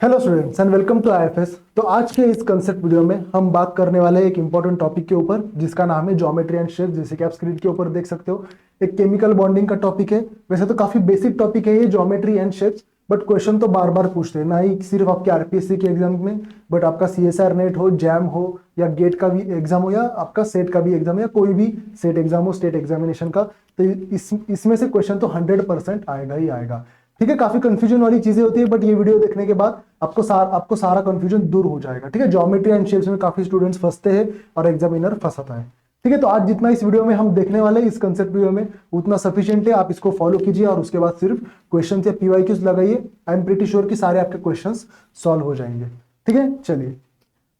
Hello students and welcome to IFS. तो आज के इस कंसेप्ट वीडियो में हम बात करने वाले हैं एक इंपॉर्टेंट टॉपिक के ऊपर जिसका नाम है ज्योमेट्री एंड शेप। जैसे कि आप स्क्रीन के ऊपर देख सकते हो, एक केमिकल बॉन्डिंग का टॉपिक है। वैसे तो काफी बेसिक टॉपिक है ये geometry and shapes, but question तो बार बार पूछते हैं, ना ही सिर्फ आपके आरपीएससी के एग्जाम में, बट आपका सीएसआर नेट हो, जैम हो, या गेट का भी एग्जाम हो, या आपका सेट का भी एग्जाम, या कोई भी सेट एग्जाम हो, स्टेट एग्जामिनेशन का, तो इसमें से क्वेश्चन तो 100% आएगा ही आएगा। ठीक है, काफी कंफ्यूजन वाली चीजें होती है, बट ये वीडियो देखने के बाद आपको सारा कंफ्यूजन दूर हो जाएगा। ठीक है, ज्योमेट्री एंड शेप्स में काफी स्टूडेंट्स फंसते हैं और एग्जामिनर फंसाता है। ठीक है, तो आज जितना इस वीडियो में हम देखने वाले हैं, इस कंसेप्ट वीडियो में, उतना सफिशिएंट है। आप इसको फॉलो कीजिए और उसके बाद सिर्फ क्वेश्चन या पीवाईक्यूज लगाइए। आई एम प्रीटी श्योर कि सारे आपके क्वेश्चन सॉल्व हो जाएंगे। ठीक है, चलिए,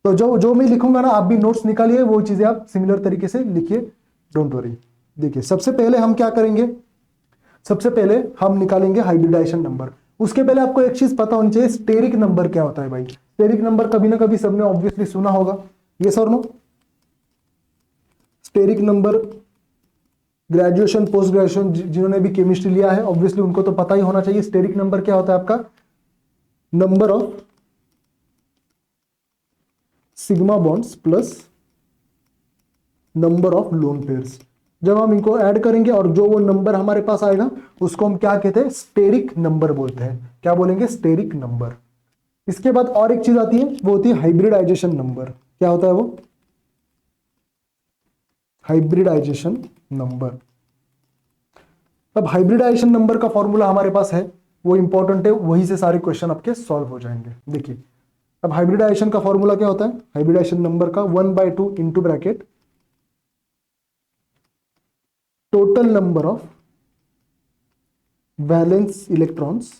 तो जो जो मैं लिखूंगा ना, आप भी नोट्स निकालिए, वो चीजें आप सिमिलर तरीके से लिखिए, डोंट वरी। देखिए, सबसे पहले हम क्या करेंगे, सबसे पहले हम निकालेंगे हाइब्रिडाइजेशन नंबर। उसके पहले आपको एक चीज पता होनी चाहिए, स्टेरिक नंबर क्या होता है भाई। स्टेरिक नंबर कभी ना कभी सबने ऑब्वियसली सुना होगा, यस और no. Steric number graduation post graduation जिन्होंने भी केमिस्ट्री लिया है, ऑब्वियसली उनको तो पता ही होना चाहिए। स्टेरिक नंबर क्या होता है आपका, number of sigma bonds plus number of lone pairs. जब हम इनको ऐड करेंगे और जो वो नंबर हमारे पास आएगा, उसको हम क्या कहते हैं, स्टेरिक नंबर बोलते हैं। क्या बोलेंगे, स्टेरिक नंबर। इसके बाद और एक चीज आती है, वो होती है हाइब्रिडाइजेशन नंबर। क्या होता है वो, हाइब्रिडाइजेशन नंबर। अब हाइब्रिडाइजेशन नंबर का फॉर्मूला हमारे पास है, वो इंपॉर्टेंट है, वहीं से सारे क्वेश्चन आपके सॉल्व हो जाएंगे। देखिए, अब हाइब्रिडाइजेशन का फॉर्मूला क्या होता है, हाइब्रिडाइजेशन नंबर का 1/2 into bracket total number of valence electrons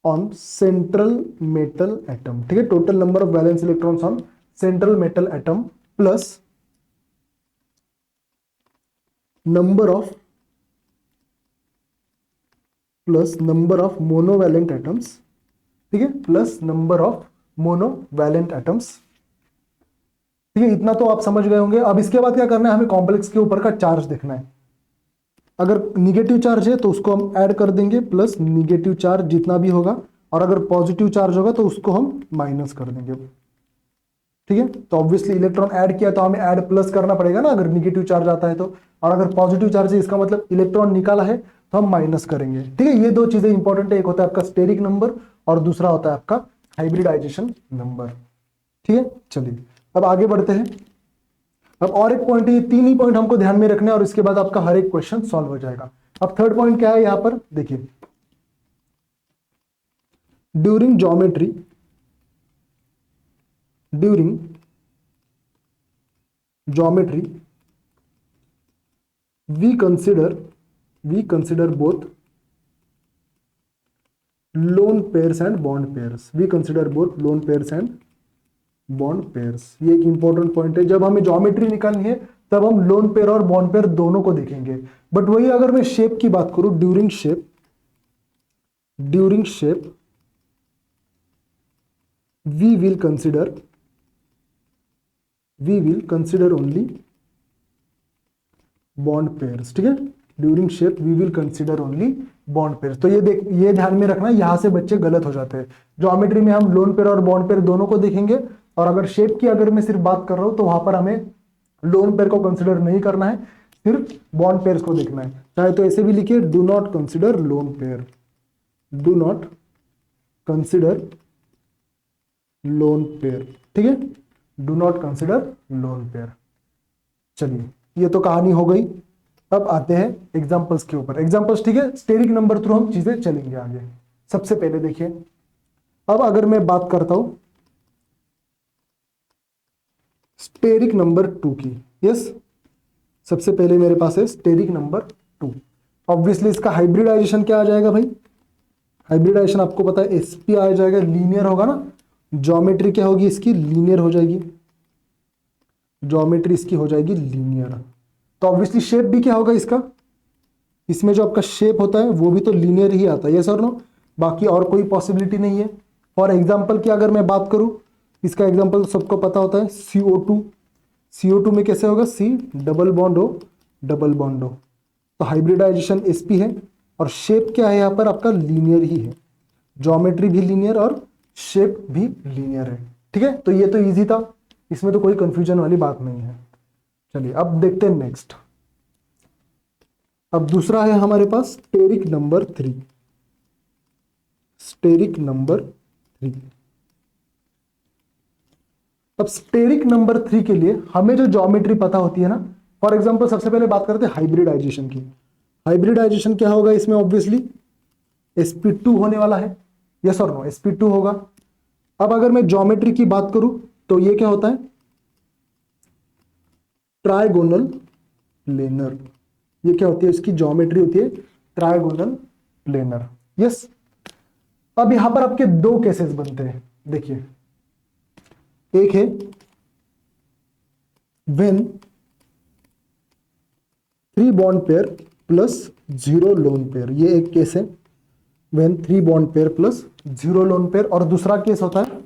on central metal atom. ठीक है, total number of valence electrons on central metal atom plus number of monovalent atoms. ठीक है, plus number of monovalent atoms. ठीक है, इतना तो आप समझ गए होंगे। अब इसके बाद क्या करना है, हमें कॉम्प्लेक्स के ऊपर का चार्ज देखना है। अगर निगेटिव चार्ज है तो उसको हम ऐड कर देंगे, प्लस निगेटिव चार्ज जितना भी होगा, और अगर पॉजिटिव चार्ज होगा तो उसको हम माइनस कर देंगे। ठीक है, तो ऑब्वियसली इलेक्ट्रॉन ऐड किया तो हमें ऐड प्लस करना पड़ेगा ना, अगर निगेटिव चार्ज आता है तो। और अगर पॉजिटिव चार्ज है, इसका मतलब इलेक्ट्रॉन निकाला है, तो हम माइनस करेंगे। ठीक है, ये दो चीजें इंपॉर्टेंट है, एक होता है आपका स्टेरिक नंबर और दूसरा होता है आपका हाइब्रिडाइजेशन नंबर। ठीक है, चलिए अब आगे बढ़ते हैं। अब और एक पॉइंट है, ये तीन ही पॉइंट हमको ध्यान में रखने हैं और इसके बाद आपका हर एक क्वेश्चन सॉल्व हो जाएगा। अब थर्ड पॉइंट क्या है यहां पर, देखिए, during geometry, we consider both lone pairs and bond pairs। ये एक इंपॉर्टेंट पॉइंट है। जब हमें ज्योमेट्री निकालनी है तब हम लोन पेयर और बॉन्ड पेयर दोनों को देखेंगे। बट वही अगर मैं शेप की बात करूं, during shape we will consider only bond pairs. ठीक है, during shape we will consider only bond pairs. तो ये ध्यान में रखना, यहां से बच्चे गलत हो जाते हैं। ज्योमेट्री में हम लोन पेयर और बॉन्ड पेयर दोनों को देखेंगे, और अगर शेप की अगर मैं सिर्फ बात कर रहा हूं तो वहां पर हमें लोन पेयर को कंसिडर नहीं करना है, सिर्फ बॉन्ड पेयर्स को देखना है। चाहे तो ऐसे भी लिखिए, do not consider lone pair, do not consider lone pair. ठीक है, do not consider lone pair. चलिए, ये तो कहानी हो गई। अब आते हैं एग्जांपल्स के ऊपर। एग्जांपल्स, ठीक है, स्टेरिक नंबर थ्रू हम चीजें चलेंगे आगे। सबसे पहले देखिए, अब अगर मैं बात करता हूं स्टेरिक नंबर 2 की, यस, सबसे पहले मेरे पास है स्टेरिक नंबर 2। ऑब्वियसली इसका हाइब्रिडाइजेशन क्या आ जाएगा भाई, हाइब्रिडाइजेशन आपको पता है एसपी आ जाएगा, लीनियर होगा ना। ज्योमेट्री क्या होगी इसकी, लीनियर हो जाएगी, ज्योमेट्री इसकी हो जाएगी लीनियर। तो ऑब्वियसली शेप भी क्या होगा इसका, इसमें जो आपका शेप होता है वो भी तो लीनियर ही आता है, यस और नो। बाकी और कोई पॉसिबिलिटी नहीं है। फॉर एग्जांपल की अगर मैं बात करूं, इसका एग्जांपल सबको पता होता है CO2। CO2 में कैसे होगा, C double bond O double bond O। तो हाइब्रिडाइजेशन sp है और शेप क्या है यहाँ पर आपका लीनियर ही है। ज्योमेट्री भी लीनियर और शेप भी लीनियर है। ठीक है, तो ये तो इजी था, इसमें तो कोई कंफ्यूजन वाली बात नहीं है। चलिए अब देखते हैं नेक्स्ट। अब दूसरा है हमारे पास स्टेरिक नंबर 3। Steric number 3। अब स्टेरिक नंबर 3 के लिए हमें जो ज्योमेट्री पता होती है ना, फॉर एग्जांपल सबसे पहले बात करते हैं हाइब्रिडाइजेशन की। हाइब्रिडाइजेशन क्या होगा इसमें, ऑब्वियसली sp2 होने वाला है, यस और नो, sp2 होगा। अब अगर मैं ज्योमेट्री की बात करूं तो ये क्या होता है, ट्राइगोनल प्लेनर। ये क्या होती है, इसकी ज्योमेट्री होती है ट्राइगोनल प्लेनर, यस। अब यहां पर आपके दो केसेस बनते हैं, देखिए एक है when 3 bond pair plus 0 lone pair, ये एक केस है when 3 bond pair plus 0 lone pair, और दूसरा केस होता है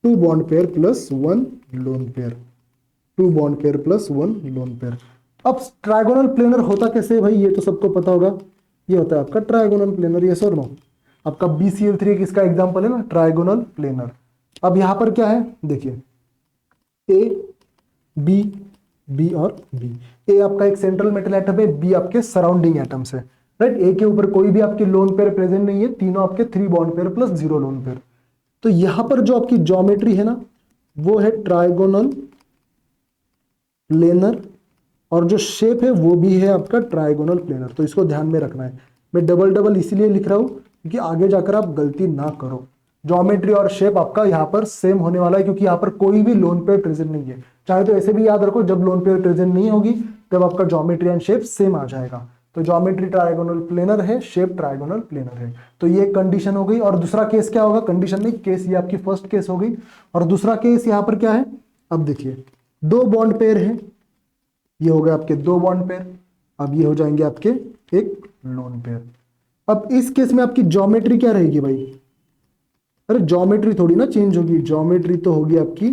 2 bond pair plus 1 lone pair. 2 bond pair plus 1 lone pair. अब ट्राइगोनल प्लेनर होता कैसे है भाई, ये तो सबको पता होगा, ये होता है आपका ट्राइगोनल प्लेनर, यस और नो। आपका BCl3 किसका एग्जांपल है ना, ट्राइगोनल प्लेनर। अब यहां पर क्या है, देखिए ए बी, बी और बी। ए आपका एक सेंट्रल मेटल एटम है, बी आपके सराउंडिंग एटम्स है, राइट। ए के ऊपर कोई भी आपके लोन पेयर प्रेजेंट नहीं है, तीनों आपके 3 bond pair plus 0 lone pair. तो यहां पर जो आपकी ज्योमेट्री है ना, वो है ट्राइगोनल प्लेनर, और जो शेप है वो भी है आपका ट्राइगोनल प्लेनर। तो इसको ध्यान में रखना है, मैं डबल डबल इसीलिए लिख रहा हूं क्योंकि आगे जाकर आप गलती ना करो। ज्योमेट्री और शेप आपका यहाँ पर सेम होने वाला है, क्योंकि यहाँ पर कोई भी लोन पेयर प्रेजेंट नहीं है। चाहे तो ऐसे भी याद रखो, जब लोन पेयर प्रेजेंट नहीं होगी तब आपका ज्योमेट्री एंड शेप सेम आ जाएगा। तो ज्योमेट्री ट्राइगोनल प्लेनर है, शेप ट्राइगोनल प्लेनर है। तो ये कंडीशन हो गई। और दूसरा केस क्या होगा, कंडीशन नहीं केस, ये आपकी फर्स्ट केस हो गई। और दूसरा केस यहाँ पर क्या है, अब देखिए 2 बॉन्ड पेयर है, ये हो गए आपके 2 बॉन्ड पेयर, अब ये हो जाएंगे आपके एक लोन पेयर। अब इस केस में आपकी ज्योमेट्री क्या रहेगी भाई, अरे ज्योमेट्री थोड़ी ना चेंज होगी, ज्योमेट्री तो होगी आपकी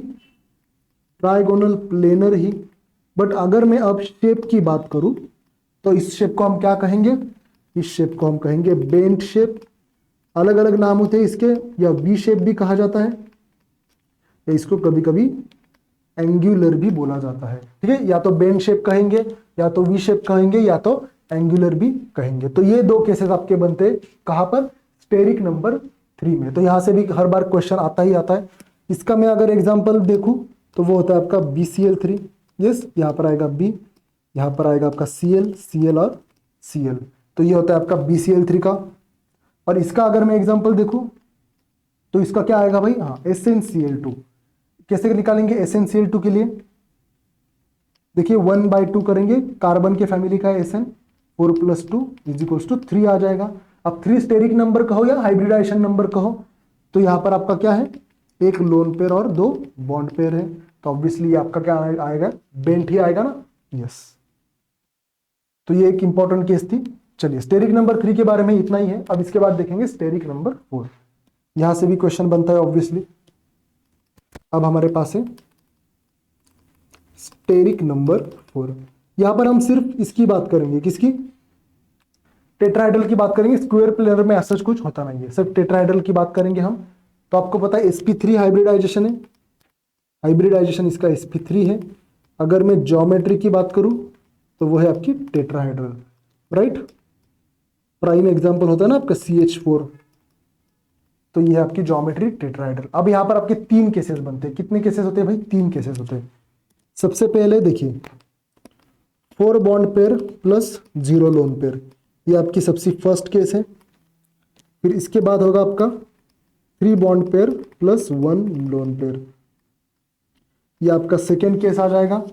ट्राइगोनल प्लेनर ही। बट अगर मैं अब शेप की बात करूं तो इस शेप को हम क्या कहेंगे, इस शेप को हम कहेंगे बेंट शेप। अलग अलग नाम होते हैं इसके, या वी शेप भी कहा जाता है, या इसको कभी कभी एंगुलर भी बोला जाता है। ठीक है, या तो बेंट शेप कहेंगे, या तो वी शेप कहेंगे, या तो एंगुलर भी कहेंगे। तो ये दो केसेस आपके बनते हैं कहां पर, स्टेरिक नंबर 3 में। तो यहां से भी हर बार क्वेश्चन आता ही आता है। इसका मैं अगर एग्जांपल देखूं तो वो होता है आपका BCl3, यस, यहाँ पर आएगा B, यहाँ पर आएगा आपका Cl, Cl और Cl। तो ये होता है आपका BCl3 का। और इसका अगर मैं एग्जांपल देखूं तो इसका क्या आएगा भाई, हाँ SnCl2। कैसे निकालेंगे SnCl2 के लिए, देखिए 1/2 करेंगे, कार्बन के फैमिली का है Sn, 4 + 2 = 3 आ जाएगा। अब 3 स्टेरिक नंबर कहो या हाइब्रिडाइजेशन नंबर कहो, तो यहां पर आपका क्या है, एक लोन पेयर और 2 बॉन्ड पेयर है। तो ऑब्वियसली आपका क्या आएगा, बेंट ही आएगा ना, यस। तो ये एक इंपॉर्टेंट केस थी। चलिए स्टेरिक नंबर 3 के बारे में इतना ही है। अब इसके बाद देखेंगे स्टेरिक नंबर 4। यहां से भी क्वेश्चन बनता है ऑब्वियसली। अब हमारे पास है स्टेरिक नंबर 4। यहां पर हम सिर्फ इसकी बात करेंगे, किसकी, टेट्राहेड्रल की बात करेंगे। स्क्वायर प्लेनर में ऐसा कुछ होता नहीं है, सिर्फ टेट्राहेड्रल की बात करेंगे हम। तो आपको पता है sp3 हाइब्रिडाइजेशन है, हाइब्रिडाइजेशन इसका sp3 है। अगर मैं ज्योमेट्री की बात करूं तो वो है आपकी टेट्राहेड्रल, राइट। प्राइम एग्जांपल होता है ना आपका CH4। तो ये है आपकी ज्योमेट्री टेट्राहेड्रल। अब यहां पर आपके 3 केसेस बनते हैं। कितने केसेस होते हैं भाई, 3 केसेस होते हैं। सबसे पहले देखिए 4 bond pair plus 0 lone pair, ये आपकी सबसे फर्स्ट केस है। फिर इसके बाद होगा आपका 3 bond pair plus 1 lone pair, ये आपका सेकेंड केस आ जाएगा।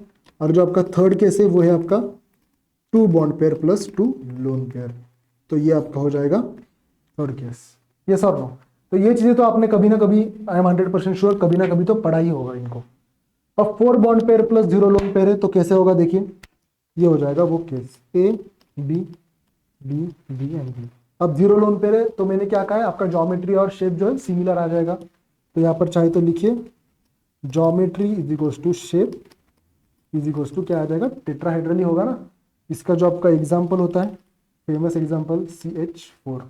और जो आपका थर्ड केस है वो है आपका 2 bond pair plus 2 lone pair, तो ये आपका हो जाएगा थर्ड केस, यस और नो। तो ये चीजें तो आपने कभी ना कभी, आई एम 100% श्योर, कभी ना कभी तो पढ़ा ही होगा इनको। अब 4 bond pair plus 0 lone pair है, तो कैसे होगा देखिए, ये हो जाएगा वो case A B B B and B। अब 0 लोन पेयर है तो मैंने क्या कहा है, आपका ज्योमेट्री और शेप जो है सिमिलर आ जाएगा। तो यहाँ पर चाहे तो लिखिए ज्योमेट्री = शेप = क्या आ जाएगा, टेट्राहेड्रल ही होगा ना। इसका जो आपका एग्जाम्पल होता है, फेमस एग्जाम्पल CH4,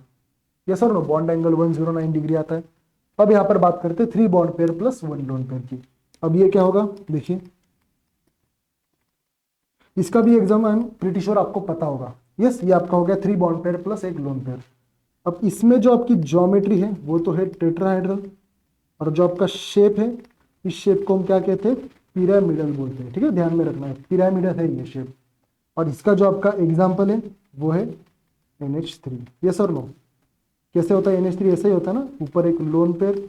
यस और नो, बॉन्ड एंगल 109 डिग्री आता है। अब यहाँ पर बात करते हैं 3 bond pair plus 1 lone pair की। अब ये क्या होगा देखिए, इसका भी exam I am pretty sure आपको पता होगा। यस, ये आपका हो गया 3 bond pair plus 1 lone pair. अब इसमें जो आपकी ज्योमेट्री है वो तो है टेट्राहेड्रल, और जो आपका शेप है, इस शेप को हम क्या कहते हैं, पिरामिडल बोलते हैं। ठीक है, ध्यान में रखना है, पिरामिडल है ये शेप। और इसका जो आपका एग्जाम्पल है वो है NH3। यस और नो, कैसे होता है NH3? ऐसे ही होता है ना, ऊपर एक लोन पेयर,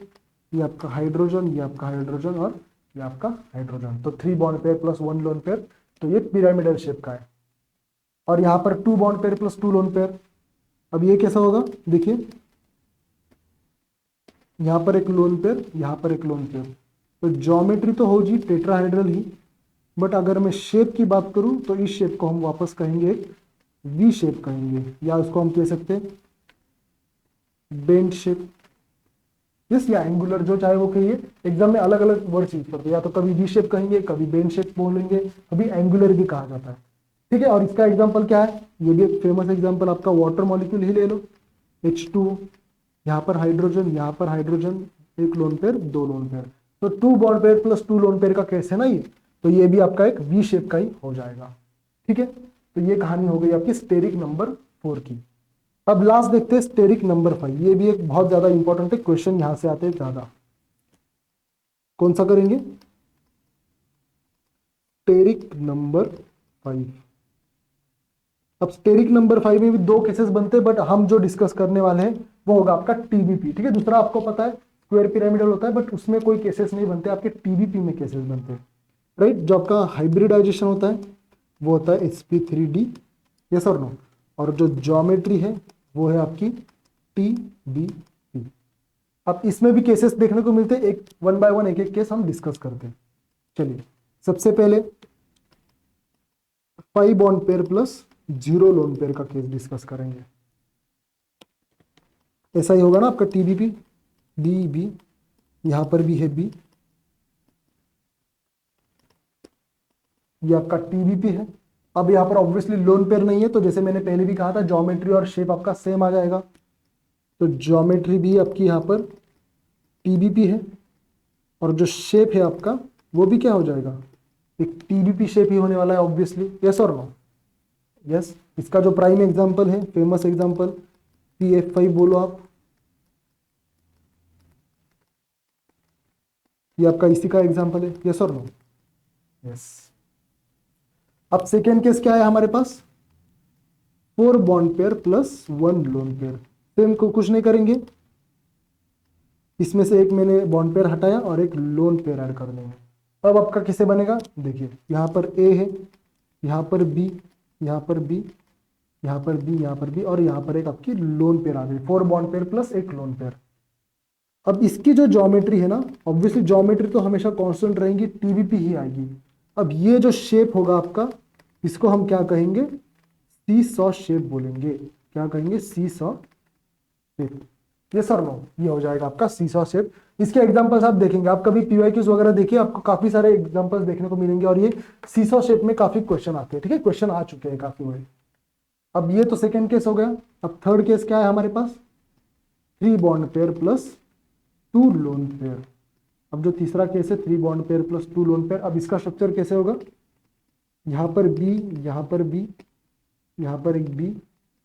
ये आपका हाइड्रोजन, ये आपका हाइड्रोजन और ये आपका हाइड्रोजन। तो 3 bond pair plus 1 lone pair, तो ये पिरामिडल शेप का है। और यहाँ पर 2 bond pair plus 2 lone pair. अब ये कैसा होगा देखिए, यहाँ पर एक लोन पेयर, यहाँ पर एक लोन पेयर। तो ज्योमेट्री तो होगी टेट्राहेड्रल ही, बट अगर मैं शेप की बात करूं तो इस शेप को हम वापस कहेंगे एक वी शेप कहेंगे, या उसको हम कह सकते हैं बेंड शेप। यस, या एंगुलर, जो चाहे वो कहिए। एग्जाम में अलग अलग वर्ड यूज करते हैं, या तो कभी वी शेप कहेंगे, कभी बेंड शेप बोलेंगे, कभी एंगुलर भी कहा जाता है। ठीक है, और इसका एग्जाम्पल क्या है, ये भी एक फेमस एग्जाम्पल आपका वाटर मॉलिक्यूल ही ले लो, H2, यहाँ पर हाइड्रोजन, यहाँ पर हाइड्रोजन, एक लोन पेयर, 2 लोन पेयर। तो 2 bond pair plus 2 lone pair का केस है ना ये, तो ये भी आपका एक वी शेप का ही हो जाएगा। ठीक है, तो ये कहानी हो गई आपकी स्टेरिक नंबर 4 की। अब लास्ट देखते हैं स्टेरिक नंबर 5। ये भी एक बहुत ज्यादा इंपॉर्टेंट है, क्वेश्चन यहां से आते हैं ज्यादा। कौन सा करेंगे? Asterisk number 5। अब स्टेरिक नंबर 5 में भी 2 केसेस बनते हैं, बट हम जो डिस्कस करने वाले हैं वो होगा आपका TBP। ठीक है, दूसरा आपको पता है स्क्वायर पिरामिडल होता है, बट उसमें कोई केसेस नहीं बनते, आपके TBP में केसेस बनते हैं। राइट, जो आपका हाइब्रिडाइजेशन होता है वो होता है sp3d। यस और नो, और जो ज्योमेट्री है वो है आपकी TBP। अब इसमें भी केसेस देखने को मिलते हैं, एक 1 बाय 1 एक एक केस हम डिस्कस करते हैं। चलिए, सबसे पहले 5 bond pair plus 0 lone pair का केस डिस्कस करेंगे। ऐसा ही होगा ना आपका TBP, DB, यहां पर भी है B, ये आपका TBP है। अब यहाँ पर ऑब्वियसली लोन पेयर नहीं है, तो जैसे मैंने पहले भी कहा था, ज्योमेट्री और शेप आपका सेम आ जाएगा। तो ज्योमेट्री भी आपकी यहाँ पर TBP है, और जो शेप है आपका वो भी क्या हो जाएगा, एक TBP शेप ही होने वाला है ऑब्वियसली। यस और नो? यस, इसका जो प्राइम एग्जांपल है, फेमस एग्जांपल, PF5 बोलो आप, ये आपका इसी का एग्जांपल है। यस और नो? यस। अब सेकेंड केस क्या है हमारे पास, 4 bond pair plus 1 lone pair. Same को कुछ नहीं करेंगे, इसमें से एक मैंने बॉन्ड पेयर हटाया और एक लोन पेयर ऐड कर देंगे। अब आपका किसे बनेगा देखिए, यहाँ पर A है, यहाँ पर B, यहाँ पर B, यहाँ पर B, यहाँ पर B, और यहाँ पर एक आपकी लोन पेयर आ गई। 4 bond pair plus 1 lone pair. अब इसकी जो ज्योमेट्री है ना, ऑब्वियसली ज्योमेट्री तो हमेशा कांस्टेंट रहेंगी, TBP ही आएगी। अब ये जो शेप होगा आपका, इसको हम क्या कहेंगे, सीसॉ शेप बोलेंगे। क्या कहेंगे? Seesaw shape. ये सर नो, ये हो जाएगा आपका सीसॉ शेप। इसके एग्जांपल्स आप देखेंगे, आप कभी PYQs वगैरह देखिए, आपको काफी सारे एग्जांपल्स देखने को मिलेंगे, और ये सीसॉ शेप में काफी क्वेश्चन आते हैं। ठीक है, क्वेश्चन आ चुके हैं काफी बड़े। अब ये तो सेकेंड केस हो गया। अब थर्ड केस क्या है हमारे पास, 3 bond pair plus 2 lone pair. अब जो तीसरा केस है 3 bond pair plus 2 lone pair. अब इसका स्ट्रक्चर कैसे होगा, यहाँ पर B, यहाँ पर B, यहाँ पर एक B,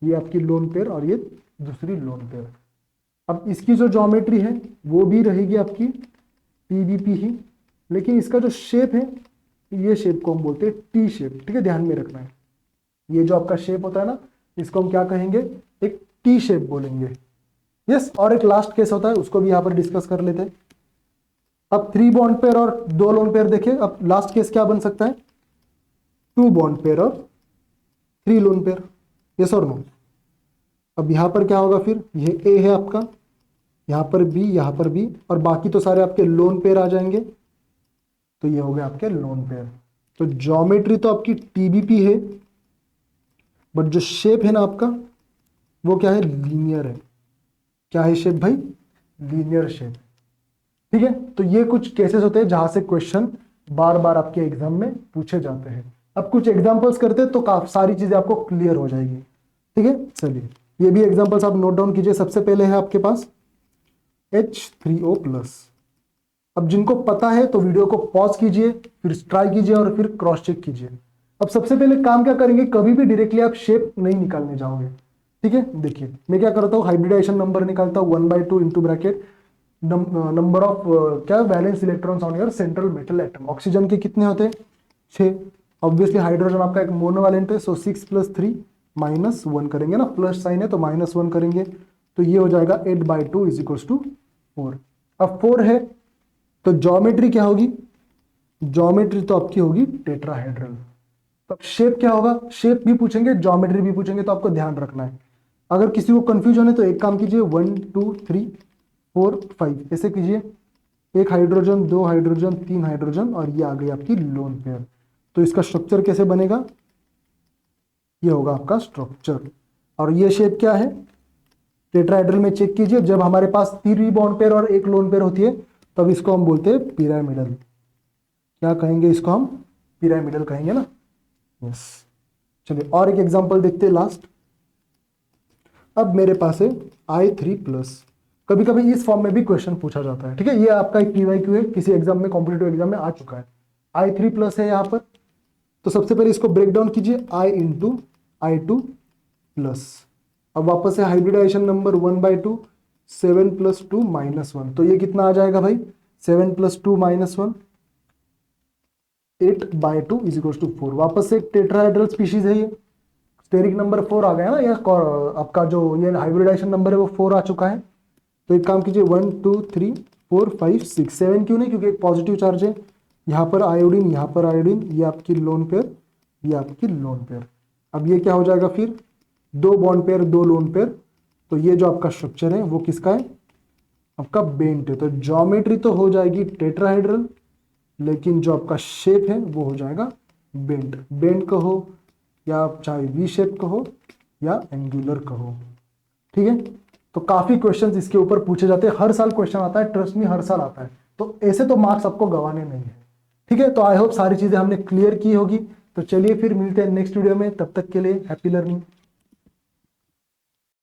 ये आपकी लोन पेयर और ये दूसरी लोन पेयर। अब इसकी जो ज्योमेट्री है वो भी रहेगी आपकी TBP ही, लेकिन इसका जो शेप है, ये शेप को हम बोलते हैं T शेप। ठीक है, ध्यान में रखना है, ये जो आपका शेप होता है ना, इसको हम क्या कहेंगे, एक T शेप बोलेंगे। यस, और एक लास्ट केस होता है, उसको भी यहाँ पर डिस्कस कर लेते हैं। अब 3 बॉन्ड पेयर और 2 लोन पेयर देखिए। अब लास्ट केस क्या बन सकता है, 2 बॉन्ड पेयर और 3 लोन पेयर। यस और नो? अब यहां पर क्या होगा फिर, ये A है आपका, यहां पर B, यहां पर B, और बाकी तो सारे आपके लोन पेयर आ जाएंगे। तो ये हो गए आपके लोन पेयर। तो ज्योमेट्री तो आपकी TBP है, बट जो शेप है ना आपका, वो क्या है, लीनियर है। क्या है शेप भाई, लीनियर शेप। ठीक है, तो ये कुछ केसेस होते हैं जहां से क्वेश्चन बार बार आपके एग्जाम में पूछे जाते हैं। अब कुछ एग्जांपल्स करते हैं तो काफी सारी चीजें आपको क्लियर हो जाएगी। ठीक है, चलिए ये भी एग्जांपल्स आप नोट डाउन कीजिए। सबसे पहले है आपके पास H3O+। अब जिनको पता है तो वीडियो को पॉज कीजिए, फिर ट्राई कीजिए और फिर क्रॉस चेक कीजिए। अब सबसे पहले काम क्या करेंगे, कभी भी डायरेक्टली आप शेप नहीं निकालने जाओगे, ठीक है। देखिए मैं क्या करता हूँ, हाइब्रिडाइजेशन नंबर निकालता हूँ 1/2 इंटू ब्रैकेट नंबर ऑफ क्या valence electrons on your central metal atom. Oxygen के कितने होते हैं, 6। ऑब्वियसली हाइड्रोजन आपका एक मोनोवैलेंट है, सो 6 + 3 -1 करेंगे ना, प्लस साइन है तो -1 करेंगे, तो ये हो जाएगा 8/2 = 4। अब 4 है तो ज्योमेट्री क्या होगी, ज्योमेट्री तो आपकी होगी टेट्राहेड्रल। तो शेप क्या होगा, शेप भी पूछेंगे ज्योमेट्री भी पूछेंगे, तो आपको ध्यान रखना है। अगर किसी को कंफ्यूजन है तो एक काम कीजिए, 1 2 3 4 5 ऐसे कीजिए, एक हाइड्रोजन, 2 हाइड्रोजन, 3 हाइड्रोजन, और ये आ गई आपकी लोन पेयर। तो इसका स्ट्रक्चर कैसे बनेगा, ये होगा आपका स्ट्रक्चर। और ये शेप क्या है, टेट्राहेड्रल में चेक कीजिए, जब हमारे पास 3 बॉन्ड पेयर और एक लोन पेयर होती है तब इसको हम बोलते हैं पिरामिडल। क्या कहेंगे इसको हम, पिरामिडल कहेंगे ना, यस। चलिए और एक एग्जांपल देखते हैं लास्ट। अब मेरे पास है I3+। कभी कभी इस फॉर्म में भी क्वेश्चन पूछा जाता है, ठीक है। ये आपका एक PYQ है, किसी एग्जाम में, कॉम्पिटेटिव एग्जाम में आ चुका है। I3+ है यहाँ पर, तो सबसे पहले इसको ब्रेक डाउन कीजिए, I × I2+। अब वापस से हाइब्रिडाइजेशन नंबर 1/2, 7 + 2 -1, तो ये कितना आ जाएगा भाई, 7 + 2 -1, 8/2 = 4। वापस से टेट्राहेड्रल स्पीशीज है ये, स्टेरिक नंबर 4 आ गया ना, या आपका जो ये हाइब्रिडाइजेशन नंबर है वो 4 आ चुका है। तो एक काम कीजिए, 1 2 3 4 5 6 7 क्यों नहीं, क्योंकि एक पॉजिटिव चार्ज है, यहाँ पर आयोडीन, यहाँ पर आयोडीन, ये आपकी लोन पेयर, ये आपकी लोन पेयर। अब ये क्या हो जाएगा फिर, 2 बॉन्ड पेयर 2 लोन पेयर, तो ये जो आपका स्ट्रक्चर है वो किसका है, आपका बेंट है। तो ज्योमेट्री तो हो जाएगी टेट्राहेड्रल, लेकिन जो आपका शेप है वो हो जाएगा बेंट। बेंट कहो या आप चाहे वी शेप कहो या एंगुलर कहो, ठीक है। तो काफी क्वेश्चंस इसके ऊपर पूछे जाते हैं, हर साल क्वेश्चन आता है, ट्रस्ट मी हर साल आता है। तो ऐसे तो मार्क्स आपको गंवाने नहीं है, ठीक है। तो आई होप सारी चीजें हमने क्लियर की होगी। तो चलिए फिर मिलते हैं नेक्स्ट वीडियो में, तब तक के लिए हैप्पी लर्निंग।